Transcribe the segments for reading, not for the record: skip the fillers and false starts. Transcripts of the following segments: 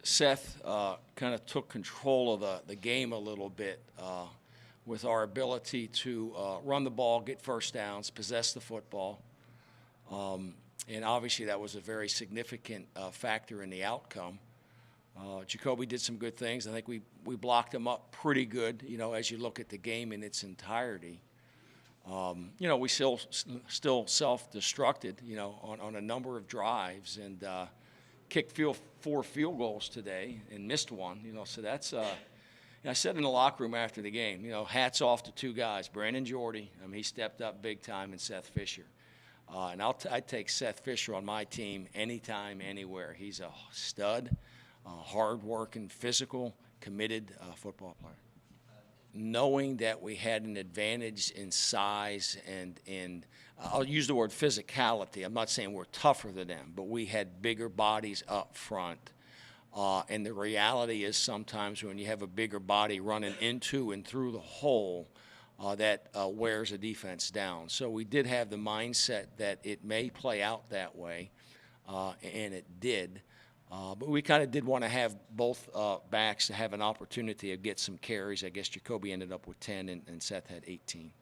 Seth kind of took control of the game a little bit with our ability to run the ball, get first downs, possess the football. And obviously that was a very significant factor in the outcome. Jacoby did some good things. I think we blocked him up pretty good, as you look at the game in its entirety. We still self-destructed, on a number of drives and kicked 4 field goals today and missed one, so that's I said in the locker room after the game, hats off to 2 guys, Brandon Jordy, he stepped up big time, and Seth Fisher. And I'd take Seth Fisher on my team anytime, anywhere. He's a stud, hard-working, physical, committed football player. Knowing that we had an advantage in size and I'll use the word physicality. I'm not saying we're tougher than them, but we had bigger bodies up front. And the reality is sometimes when you have a bigger body running into and through the hole, that wears a defense down. So we did have the mindset that it may play out that way, and it did. But we kind of did want to have both backs to have an opportunity to get some carries. I guess Jacoby ended up with 10 and Seth had 18.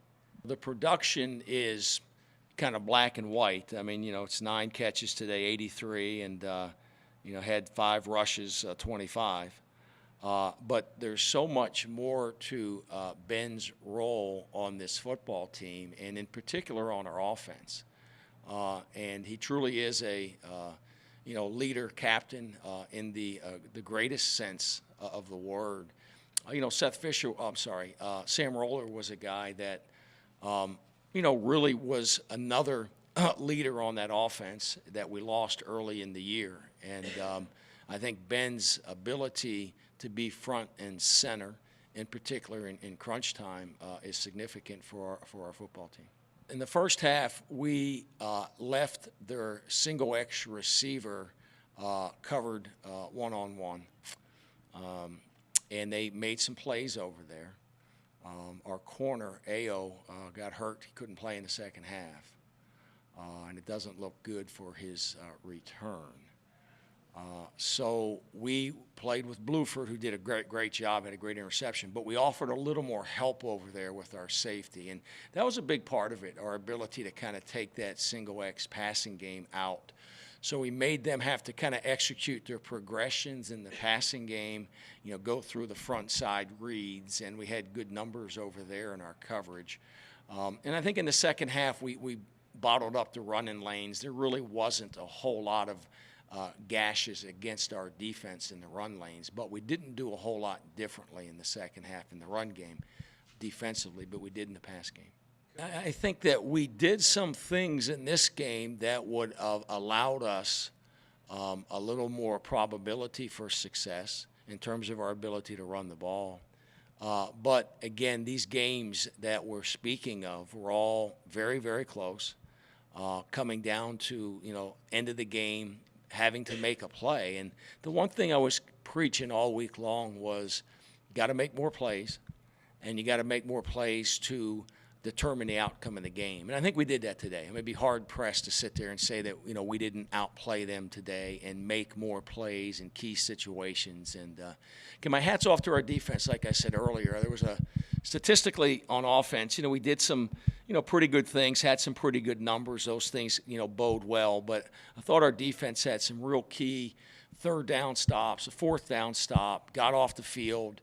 The production is kind of black and white. It's 9 catches today, 83, and had 5 rushes, 25. But there's so much more to Ben's role on this football team, and in particular on our offense. And he truly is a leader, captain in the greatest sense of the word. Sam Roller was a guy that, really was another leader on that offense that we lost early in the year. And I think Ben's ability to be front and center, in particular in crunch time, is significant for our football team. In the first half, we left their single X receiver covered one-on-one, and they made some plays over there. Our corner, Ayo, got hurt. He couldn't play in the second half, and it doesn't look good for his return. So we played with Bluford, who did a great job, had a great interception, but we offered a little more help over there with our safety, and that was a big part of it, our ability to kind of take that single X passing game out. So we made them have to kind of execute their progressions in the passing game, go through the front side reads, and we had good numbers over there in our coverage. And I think in the second half we bottled up the running lanes. There really wasn't a whole lot of gashes against our defense in the run lanes, but we didn't do a whole lot differently in the second half in the run game defensively, but we did in the pass game. I think that we did some things in this game that would have allowed us a little more probability for success in terms of our ability to run the ball. But again, these games that we're speaking of were all very, very close, coming down to, end of the game, having to make a play. And the one thing I was preaching all week long was got to make more plays, and you got to make more plays to determine the outcome of the game. And I think we did that today. It would be hard-pressed to sit there and say that, we didn't outplay them today and make more plays in key situations. And my hat's off to our defense, like I said earlier. There was statistically on offense, we did some, pretty good things, had some pretty good numbers. Those things, bode well. But I thought our defense had some real key third down stops, a fourth down stop, got off the field,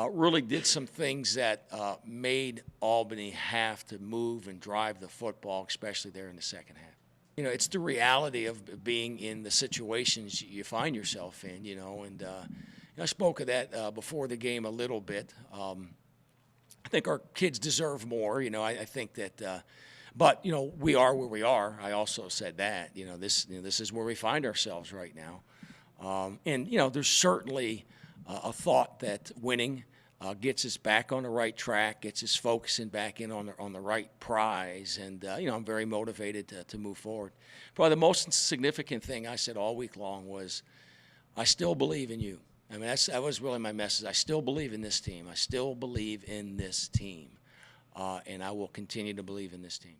really did some things that made Albany have to move and drive the football, especially there in the second half. It's the reality of being in the situations you find yourself in, and I spoke of that before the game a little bit. I think our kids deserve more, I think that, but, we are where we are. I also said that, this is where we find ourselves right now. And, there's certainly a thought that winning gets us back on the right track, gets us focusing back in on the right prize, and I'm very motivated to move forward. Probably the most significant thing I said all week long was, I still believe in you. That was really my message. I still believe in this team. I still believe in this team, and I will continue to believe in this team.